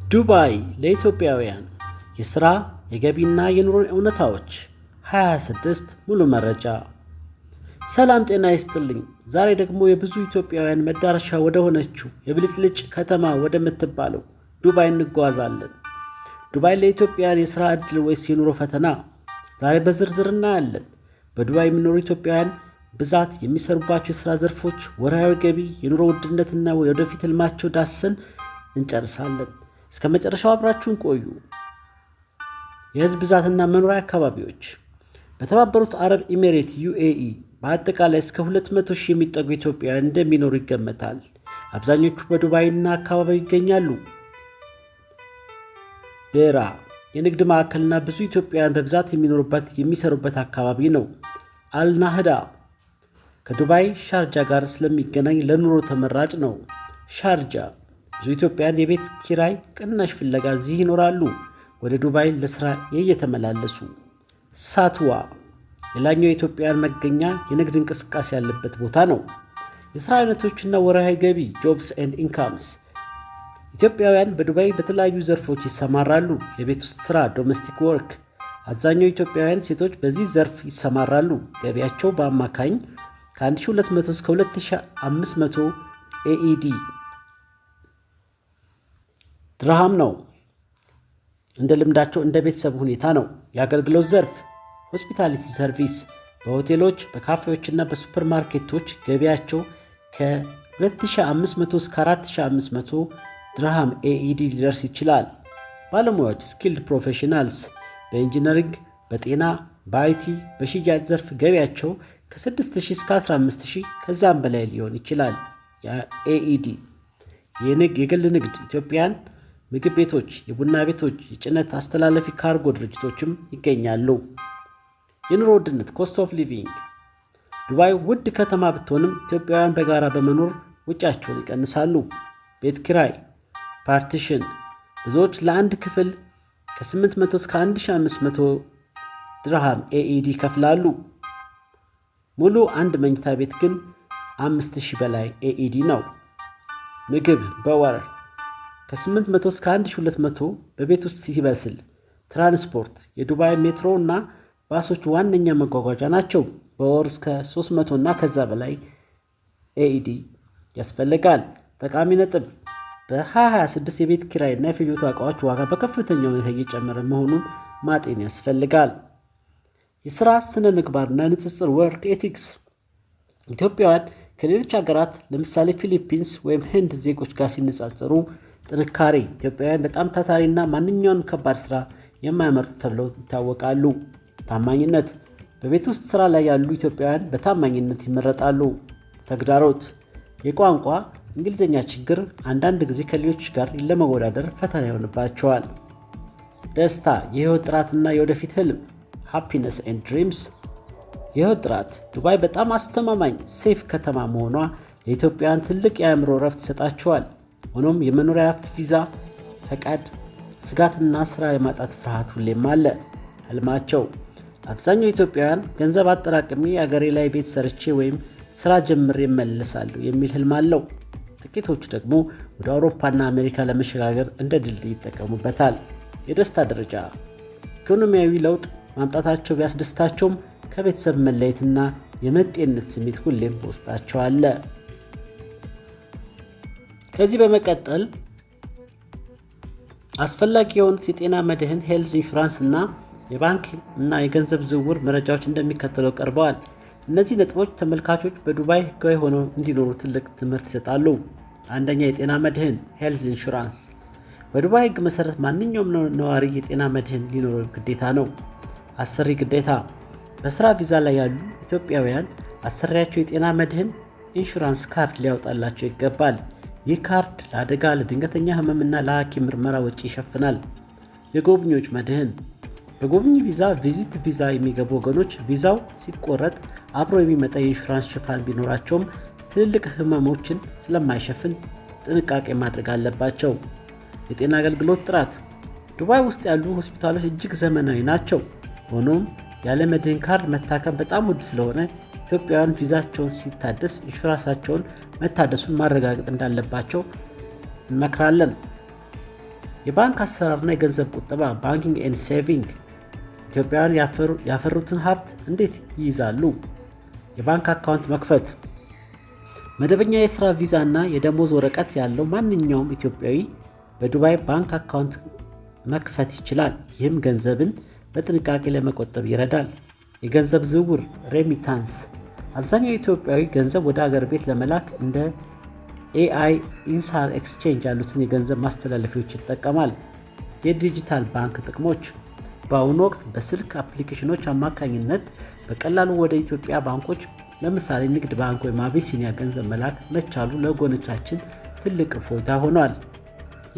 ዱባይ ለኢትዮጵያውያን የሥራ የገቢና የኑሮ እውነታዎች 2026 ሙሉ መረጃ። ሰላም ጤና ይስጥልኝ። ዛሬ ደግሞ የብዙ ኢትዮጵያውያን መዳረሻ ወደ ሆነችው የብልጭልጭ ከተማ ወደምትባለው ዱባይ እንጓዛለን። ዱባይ ለኢትዮጵያውያን የሥራ ዕድል ወይስ የኑሮ ፈተና? ዛሬ በዝርዝር እናያለን። በዱባይ የሚኖሩ ኢትዮጵያውያን ብዛት፣ የሚሰሩባቸው የሥራ ዘርፎች፣ ወርሃዊ ገቢ፣ የኑሮ ውድነትና የወደፊት ህልማቸው ዳሰን እንጨርሳለን። እስከ መጨረሻው አብራችሁን ቆዩ። የህዝብ ብዛትና መኖሪያ አካባቢዎች። በተባበሩት አረብ ኤሚሬት ዩኤኢ በአጠቃላይ እስከ 200 ሺህ የሚጠጉ ኢትዮጵያውያን እንደሚኖሩ ይገመታል። አብዛኞቹ በዱባይና አካባቢው ይገኛሉ። ዴራ የንግድ ማዕከልና ብዙ ኢትዮጵያውያን በብዛት የሚሰሩበት አካባቢ ነው። አልናህዳ ከዱባይ ሻርጃ ጋር ስለሚገናኝ ለኑሮ ተመራጭ ነው። ሻርጃ ብዙ ኢትዮጵያውያን የቤት ኪራይ ቅናሽ ፍለጋ እዚህ ይኖራሉ፣ ወደ ዱባይ ለሥራ እየተመላለሱ። ሳትዋ ሌላኛው የኢትዮጵያውያን መገኛ የንግድ እንቅስቃሴ ያለበት ቦታ ነው። የሥራ አይነቶችና ወርሃዊ ገቢ ጆብስ ኤንድ ኢንካምስ። ኢትዮጵያውያን በዱባይ በተለያዩ ዘርፎች ይሰማራሉ። የቤት ውስጥ ሥራ ዶሜስቲክ ወርክ። አብዛኛው ኢትዮጵያውያን ሴቶች በዚህ ዘርፍ ይሰማራሉ። ገቢያቸው በአማካኝ ከ1200 እስከ 2500 ኤኢዲ ድርሃም ነው። እንደ ልምዳቸው እንደ ቤተሰቡ ሁኔታ ነው። የአገልግሎት ዘርፍ ሆስፒታሊቲ ሰርቪስ። በሆቴሎች በካፌዎችና በሱፐርማርኬቶች ገቢያቸው ከ2500 እስከ 4500 ድርሃም ኤኢዲ ሊደርስ ይችላል። ባለሙያዎች ስኪልድ ፕሮፌሽናልስ በኢንጂነሪንግ፣ በጤና፣ በአይቲ፣ በሽያጭ ዘርፍ ገቢያቸው ከ6000 እስከ 15000 ከዛም በላይ ሊሆን ይችላል። ኤኢዲ የግል ንግድ ኢትዮጵያን ምግብ ቤቶች፣ የቡና ቤቶች፣ የጭነት አስተላላፊ ካርጎ ድርጅቶችም ይገኛሉ። የኑሮ ውድነት ኮስት ኦፍ ሊቪንግ። ዱባይ ውድ ከተማ ብትሆንም ኢትዮጵያውያን በጋራ በመኖር ወጪያቸውን ይቀንሳሉ። ቤት ኪራይ ፓርቲሽን ብዙዎች ለአንድ ክፍል ከ800 እስከ 1500 ድርሃም ኤኢዲ ይከፍላሉ። ሙሉ አንድ መኝታ ቤት ግን 5000 በላይ ኤኢዲ ነው። ምግብ በወር ከ800 እስከ 1200 በቤት ውስጥ ሲበስል። ትራንስፖርት የዱባይ ሜትሮ እና ባሶች ዋነኛ መጓጓዣ ናቸው። በወር እስከ 300 እና ከዛ በላይ ኤኢዲ ያስፈልጋል። ጠቃሚ ነጥብ በ2026 የቤት ኪራይ እና የፍጆታ ዕቃዎች ዋጋ በከፍተኛ ሁኔታ እየጨመረ መሆኑን ማጤን ያስፈልጋል። የሥራ ስነ ምግባርና ንጽጽር ወርክ ኤቲክስ። ኢትዮጵያውያን ከሌሎች ሀገራት ለምሳሌ ፊሊፒንስ ወይም ህንድ ዜጎች ጋር ሲነጻጸሩ ጥንካሬ። ኢትዮጵያውያን በጣም ታታሪና ማንኛውንም ከባድ ሥራ የማያመርጡ ተብለው ይታወቃሉ። ታማኝነት በቤት ውስጥ ሥራ ላይ ያሉ ኢትዮጵያውያን በታማኝነት ይመረጣሉ። ተግዳሮት የቋንቋ እንግሊዝኛ ችግር አንዳንድ ጊዜ ከሌሎች ጋር ለመወዳደር ፈተና ይሆንባቸዋል። ደስታ የህይወት ጥራትና የወደፊት ህልም ሃፒነስ ኤንድ ድሪምስ። የህይወት ጥራት ዱባይ በጣም አስተማማኝ ሴፍ ከተማ መሆኗ ለኢትዮጵያውያን ትልቅ የአእምሮ ረፍት ይሰጣቸዋል። ሆኖም የመኖሪያ ቪዛ ፈቃድ ስጋትና ሥራ የማጣት ፍርሃት ሁሌም አለ። ህልማቸው አብዛኛው ኢትዮጵያውያን ገንዘብ አጠራቅሜ አገሬ ላይ ቤት ሰርቼ ወይም ሥራ ጀምሬ እመለሳለሁ የሚል ህልም አለው። ጥቂቶቹ ደግሞ ወደ አውሮፓና አሜሪካ ለመሸጋገር እንደ ድልድይ ይጠቀሙበታል። የደስታ ደረጃ ኢኮኖሚያዊ ለውጥ ማምጣታቸው ቢያስደስታቸውም ከቤተሰብ መለየትና የመጤነት ስሜት ሁሌም በውስጣቸው አለ። ከዚህ በመቀጠል አስፈላጊ የሆኑት የጤና መድህን ሄልዝ ኢንሹራንስ እና የባንክ እና የገንዘብ ዝውውር መረጃዎች እንደሚከተለው ቀርበዋል። እነዚህ ነጥቦች ተመልካቾች በዱባይ ህጋዊ ሆነው እንዲኖሩ ትልቅ ትምህርት ይሰጣሉ። አንደኛ፣ የጤና መድህን ሄልዝ ኢንሹራንስ። በዱባይ ህግ መሰረት ማንኛውም ነዋሪ የጤና መድህን ሊኖረው ግዴታ ነው። አሰሪ ግዴታ በሥራ ቪዛ ላይ ያሉ ኢትዮጵያውያን አሰሪያቸው የጤና መድህን ኢንሹራንስ ካርድ ሊያወጣላቸው ይገባል። ይህ ካርድ ለአደጋ፣ ለድንገተኛ ህመምና ለሐኪም ምርመራ ወጪ ይሸፍናል። የጎብኚዎች መድህን በጎብኚ ቪዛ ቪዚት ቪዛ የሚገቡ ወገኖች ቪዛው ሲቆረጥ አብሮ የሚመጣ የኢንሹራንስ ሽፋን ቢኖራቸውም ትልልቅ ህመሞችን ስለማይሸፍን ጥንቃቄ ማድረግ አለባቸው። የጤና አገልግሎት ጥራት ዱባይ ውስጥ ያሉ ሆስፒታሎች እጅግ ዘመናዊ ናቸው። ሆኖም ያለ መድህን ካርድ መታከም በጣም ውድ ስለሆነ ኢትዮጵያውያን ቪዛቸውን ሲታደስ ኢንሹራንሳቸውን መታደሱን ማረጋገጥ እንዳለባቸው እንመክራለን። የባንክ አሰራርና የገንዘብ ቁጠባ ባንኪንግ ኤንድ ሴቪንግ ኢትዮጵያውያን ያፈሩትን ሀብት እንዴት ይይዛሉ? የባንክ አካውንት መክፈት መደበኛ የሥራ ቪዛ እና የደሞዝ ወረቀት ያለው ማንኛውም ኢትዮጵያዊ በዱባይ ባንክ አካውንት መክፈት ይችላል። ይህም ገንዘብን በጥንቃቄ ለመቆጠብ ይረዳል። የገንዘብ ዝውውር ሬሚታንስ አብዛኛው ኢትዮጵያዊ ገንዘብ ወደ አገር ቤት ለመላክ እንደ ኤአይ ኢንሳር ኤክስቼንጅ ያሉትን የገንዘብ ማስተላለፊያዎች ይጠቀማል። የዲጂታል ባንክ ጥቅሞች በአሁኑ ወቅት በስልክ አፕሊኬሽኖች አማካኝነት በቀላሉ ወደ ኢትዮጵያ ባንኮች ለምሳሌ ንግድ ባንክ ወይም አቢሲኒያ ገንዘብ መላክ መቻሉ ለወገኖቻችን ትልቅ እፎይታ ሆኗል።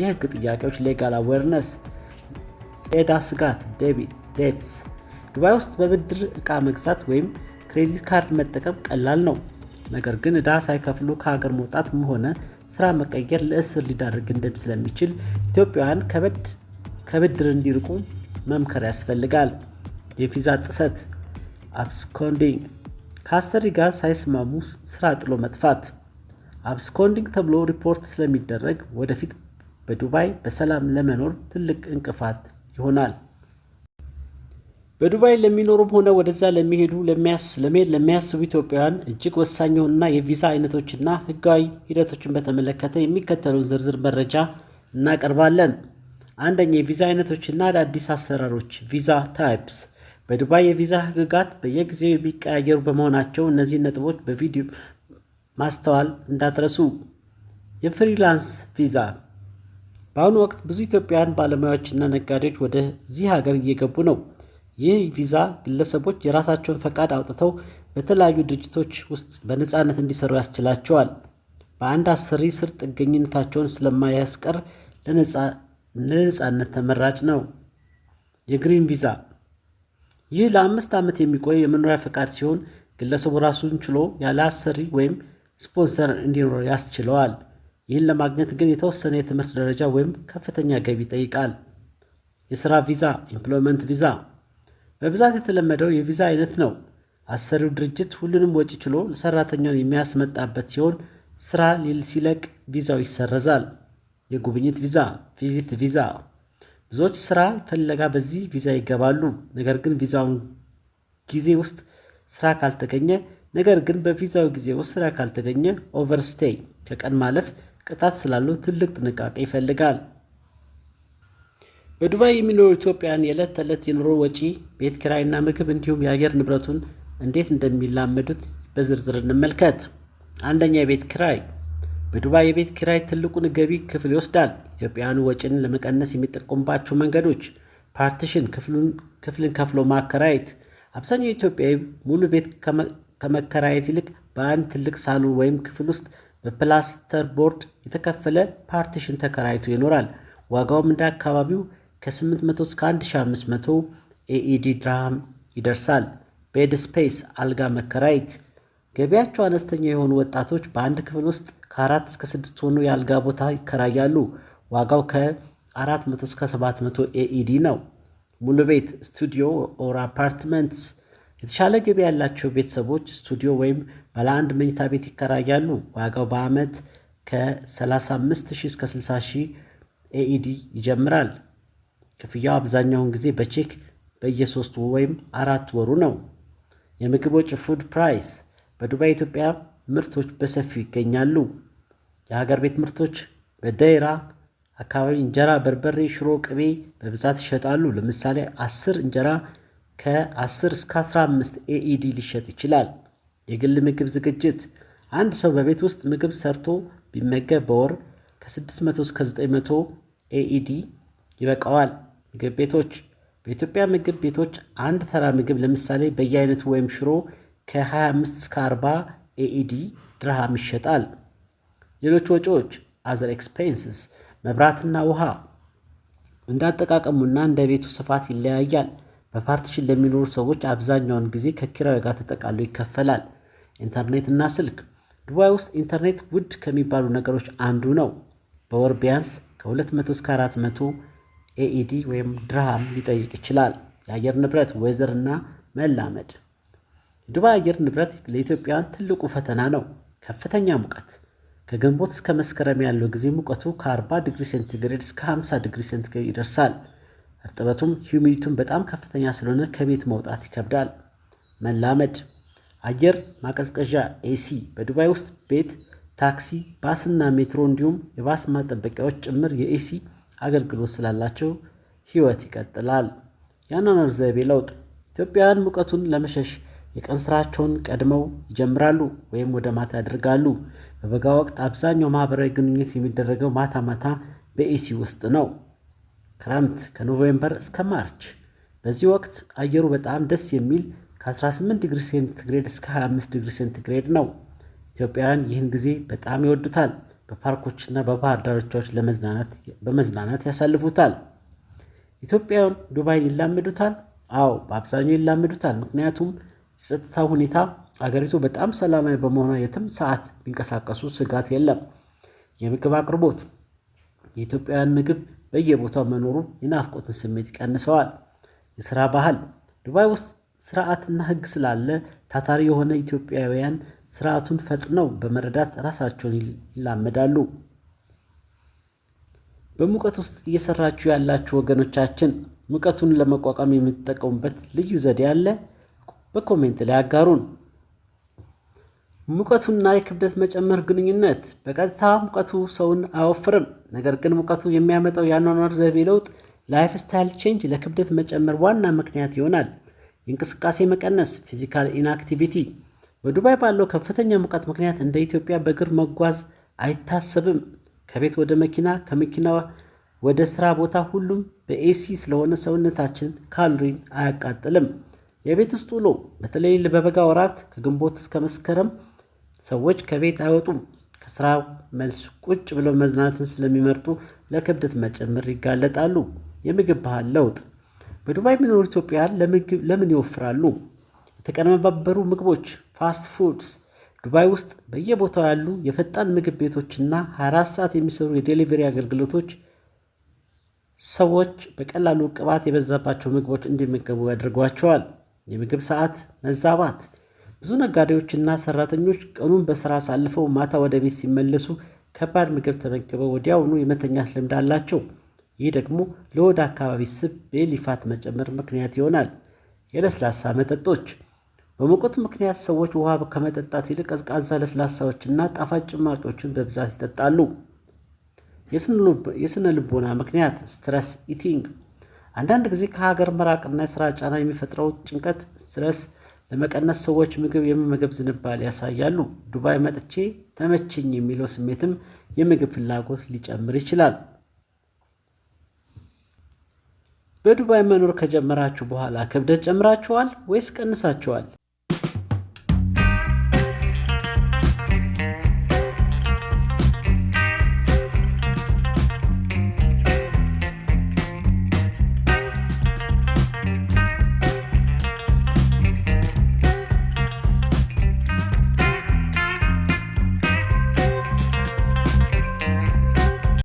የህግ ጥያቄዎች ሌጋል አዌርነስ ዕዳ ስጋት ዴትስ ዱባይ ውስጥ በብድር ዕቃ መግዛት ወይም ክሬዲት ካርድ መጠቀም ቀላል ነው። ነገር ግን ዕዳ ሳይከፍሉ ከሀገር መውጣትም ሆነ ስራ መቀየር ለእስር ሊዳርግ ስለሚችል ኢትዮጵያውያን ከብድር እንዲርቁ መምከር ያስፈልጋል። የቪዛ ጥሰት አብስኮንዲንግ ከአሰሪ ጋር ሳይስማሙ ስራ ጥሎ መጥፋት አብስኮንዲንግ ተብሎ ሪፖርት ስለሚደረግ ወደፊት በዱባይ በሰላም ለመኖር ትልቅ እንቅፋት ይሆናል። በዱባይ ለሚኖሩም ሆነ ወደዛ ለመሄድ ለሚያስቡ ኢትዮጵያውያን እጅግ ወሳኝ የሆኑና የቪዛ አይነቶችና ህጋዊ ሂደቶችን በተመለከተ የሚከተለውን ዝርዝር መረጃ እናቀርባለን። አንደኛ፣ የቪዛ አይነቶችና አዳዲስ አሰራሮች ቪዛ ታይፕስ። በዱባይ የቪዛ ህግጋት በየጊዜው የሚቀያየሩ በመሆናቸው እነዚህ ነጥቦች በቪዲዮ ማስተዋል እንዳትረሱ። የፍሪላንስ ቪዛ በአሁኑ ወቅት ብዙ ኢትዮጵያውያን ባለሙያዎችና ነጋዴዎች ወደዚህ ሀገር እየገቡ ነው። ይህ ቪዛ ግለሰቦች የራሳቸውን ፈቃድ አውጥተው በተለያዩ ድርጅቶች ውስጥ በነፃነት እንዲሰሩ ያስችላቸዋል። በአንድ አሰሪ ስር ጥገኝነታቸውን ስለማያስቀር ለነፃነት ተመራጭ ነው። የግሪን ቪዛ ይህ ለ5 ዓመት የሚቆይ የመኖሪያ ፈቃድ ሲሆን ግለሰቡ ራሱን ችሎ ያለ አሰሪ ወይም ስፖንሰር እንዲኖር ያስችለዋል። ይህን ለማግኘት ግን የተወሰነ የትምህርት ደረጃ ወይም ከፍተኛ ገቢ ይጠይቃል። የሥራ ቪዛ ኤምፕሎይመንት ቪዛ በብዛት የተለመደው የቪዛ አይነት ነው። አሰሪው ድርጅት ሁሉንም ወጪ ችሎ ሰራተኛውን የሚያስመጣበት ሲሆን ስራ ሲለቅ ቪዛው ይሰረዛል። የጉብኝት ቪዛ ቪዚት ቪዛ ብዙዎች ስራ ፍለጋ በዚህ ቪዛ ይገባሉ። ነገር ግን በቪዛው ጊዜ ውስጥ ስራ ካልተገኘ ኦቨርስቴይ ከቀን ማለፍ ቅጣት ስላለው ትልቅ ጥንቃቄ ይፈልጋል። በዱባይ የሚኖሩ ኢትዮጵያውያን የዕለት ተዕለት የኑሮ ወጪ፣ ቤት ኪራይና ምግብ እንዲሁም የአየር ንብረቱን እንዴት እንደሚላመዱት በዝርዝር እንመልከት። አንደኛ፣ የቤት ኪራይ። በዱባይ የቤት ኪራይ ትልቁን ገቢ ክፍል ይወስዳል። ኢትዮጵያውያኑ ወጪን ለመቀነስ የሚጠቀሙባቸው መንገዶች ፓርቲሽን፣ ክፍልን ከፍሎ ማከራየት። አብዛኛው ኢትዮጵያዊ ሙሉ ቤት ከመከራየት ይልቅ በአንድ ትልቅ ሳሎን ወይም ክፍል ውስጥ በፕላስተር ቦርድ የተከፈለ ፓርቲሽን ተከራይቶ ይኖራል። ዋጋውም እንደ አካባቢው ከ800 እስከ 1500 ኤኢዲ ድርሃም ይደርሳል። ቤድ ስፔስ አልጋ መከራየት። ገቢያቸው አነስተኛ የሆኑ ወጣቶች በአንድ ክፍል ውስጥ ከ4 እስከ 6 ሆኖ የአልጋ ቦታ ይከራያሉ። ዋጋው ከ400 እስከ 700 ኤኢዲ ነው። ሙሉ ቤት ስቱዲዮ ኦር አፓርትመንትስ። የተሻለ ገቢ ያላቸው ቤተሰቦች ስቱዲዮ ወይም ባለ አንድ መኝታ ቤት ይከራያሉ። ዋጋው በዓመት ከ35,000 እስከ 60,000 ኤኢዲ ይጀምራል። ክፍያው አብዛኛውን ጊዜ በቼክ በየ3 ወይም 4 ወሩ ነው። የምግብ ወጪ ፉድ ፕራይስ። በዱባይ ኢትዮጵያ ምርቶች በሰፊው ይገኛሉ። የሀገር ቤት ምርቶች በደይራ አካባቢ እንጀራ፣ በርበሬ፣ ሽሮ፣ ቅቤ በብዛት ይሸጣሉ። ለምሳሌ 10 እንጀራ ከ10 እስከ 15 ኤኢዲ ሊሸጥ ይችላል። የግል ምግብ ዝግጅት። አንድ ሰው በቤት ውስጥ ምግብ ሰርቶ ቢመገብ በወር ከ600 እስከ 900 ኤኢዲ ይበቃዋል። ምግብ ቤቶች። በኢትዮጵያ ምግብ ቤቶች አንድ ተራ ምግብ ለምሳሌ በየአይነቱ ወይም ሽሮ ከ25 እስከ 40 ኤኢዲ ድርሃም ይሸጣል። ሌሎች ወጪዎች አዘር ኤክስፔንስስ። መብራትና ውሃ እንዳጠቃቀሙና እንደ ቤቱ ስፋት ይለያያል። በፓርቲሽን ለሚኖሩ ሰዎች አብዛኛውን ጊዜ ከኪራይ ጋር ተጠቃሎ ይከፈላል። ኢንተርኔትና ስልክ። ዱባይ ውስጥ ኢንተርኔት ውድ ከሚባሉ ነገሮች አንዱ ነው። በወር ቢያንስ ከ200 እስከ 400 ኤኢዲ ወይም ድርሃም ሊጠይቅ ይችላል። የአየር ንብረት ዌዘር እና መላመድ። የዱባይ አየር ንብረት ለኢትዮጵያውያን ትልቁ ፈተና ነው። ከፍተኛ ሙቀት፣ ከግንቦት እስከ መስከረም ያለው ጊዜ ሙቀቱ ከ40 ዲግሪ ሴንቲግሬድ እስከ 50 ዲግሪ ሴንቲግሬድ ይደርሳል። እርጥበቱም ሂዩሚዲቲውን በጣም ከፍተኛ ስለሆነ ከቤት መውጣት ይከብዳል። መላመድ አየር ማቀዝቀዣ ኤሲ በዱባይ ውስጥ ቤት፣ ታክሲ፣ ባስና ሜትሮ እንዲሁም የባስ መጠበቂያዎች ጭምር የኤሲ አገልግሎት ስላላቸው ህይወት ይቀጥላል። የአኗኗር ዘይቤ ለውጥ ኢትዮጵያውያን ሙቀቱን ለመሸሽ የቀን ስራቸውን ቀድመው ይጀምራሉ ወይም ወደ ማታ ያደርጋሉ። በበጋ ወቅት አብዛኛው ማህበራዊ ግንኙነት የሚደረገው ማታ ማታ በኤሲ ውስጥ ነው። ክረምት ከኖቬምበር እስከ ማርች። በዚህ ወቅት አየሩ በጣም ደስ የሚል ከ18 ዲግሪ ሴንቲግሬድ እስከ 25 ዲግሪ ሴንቲግሬድ ነው። ኢትዮጵያውያን ይህን ጊዜ በጣም ይወዱታል። በፓርኮችና በባህር ዳርቻዎች በመዝናናት ያሳልፉታል። ኢትዮጵያውያን ዱባይን ይላመዱታል? አዎ በአብዛኛው ይላመዱታል። ምክንያቱም የጸጥታው ሁኔታ አገሪቱ በጣም ሰላማዊ በመሆኗ የትም ሰዓት ቢንቀሳቀሱ ስጋት የለም። የምግብ አቅርቦት የኢትዮጵያውያን ምግብ በየቦታው መኖሩ የናፍቆትን ስሜት ይቀንሰዋል። የሥራ ባህል ዱባይ ውስጥ ስርዓትና ሕግ ስላለ ታታሪ የሆነ ኢትዮጵያውያን ስርዓቱን ፈጥነው በመረዳት ራሳቸውን ይላመዳሉ። በሙቀት ውስጥ እየሰራችሁ ያላችሁ ወገኖቻችን ሙቀቱን ለመቋቋም የምትጠቀሙበት ልዩ ዘዴ አለ? በኮሜንት ላይ አጋሩን። ሙቀቱና የክብደት መጨመር ግንኙነት በቀጥታ ሙቀቱ ሰውን አይወፍርም። ነገር ግን ሙቀቱ የሚያመጣው የአኗኗር ዘይቤ ለውጥ ላይፍ ስታይል ቼንጅ ለክብደት መጨመር ዋና ምክንያት ይሆናል። የእንቅስቃሴ መቀነስ ፊዚካል ኢንአክቲቪቲ በዱባይ ባለው ከፍተኛ ሙቀት ምክንያት እንደ ኢትዮጵያ በእግር መጓዝ አይታሰብም። ከቤት ወደ መኪና፣ ከመኪና ወደ ስራ ቦታ ሁሉም በኤሲ ስለሆነ ሰውነታችን ካሎሪን አያቃጥልም። የቤት ውስጥ ውሎ በተለይ በበጋ ወራት ከግንቦት እስከ መስከረም ሰዎች ከቤት አይወጡም። ከስራ መልስ ቁጭ ብለው መዝናናትን ስለሚመርጡ ለክብደት መጨመር ይጋለጣሉ። የምግብ ባህል ለውጥ በዱባይ የሚኖሩ ኢትዮጵያውያን ለምን ይወፍራሉ? የተቀነባበሩ ምግቦች ፋስት ፉድስ ዱባይ ውስጥ በየቦታው ያሉ የፈጣን ምግብ ቤቶችና 24 ሰዓት የሚሰሩ የዴሊቨሪ አገልግሎቶች ሰዎች በቀላሉ ቅባት የበዛባቸው ምግቦች እንዲመገቡ ያደርጓቸዋል። የምግብ ሰዓት መዛባት ብዙ ነጋዴዎችና ሰራተኞች ቀኑን በስራ አሳልፈው ማታ ወደ ቤት ሲመለሱ ከባድ ምግብ ተመግበው ወዲያውኑ የመተኛት ልምድ አላቸው። ይህ ደግሞ ለሆድ አካባቢ ስብ በሊፋት መጨመር ምክንያት ይሆናል። የለስላሳ መጠጦች በሙቀቱ ምክንያት ሰዎች ውሃ ከመጠጣት ይልቅ ቀዝቃዛ ለስላሳዎችና ጣፋጭ ጭማቂዎችን በብዛት ይጠጣሉ። የስነ ልቦና ምክንያት ስትረስ ኢቲንግ አንዳንድ ጊዜ ከሀገር መራቅና የስራ ጫና የሚፈጥረው ጭንቀት ስትረስ ለመቀነስ ሰዎች ምግብ የመመገብ ዝንባሌ ያሳያሉ። ዱባይ መጥቼ ተመቸኝ የሚለው ስሜትም የምግብ ፍላጎት ሊጨምር ይችላል። በዱባይ መኖር ከጀመራችሁ በኋላ ክብደት ጨምራችኋል ወይስ ቀንሳችኋል?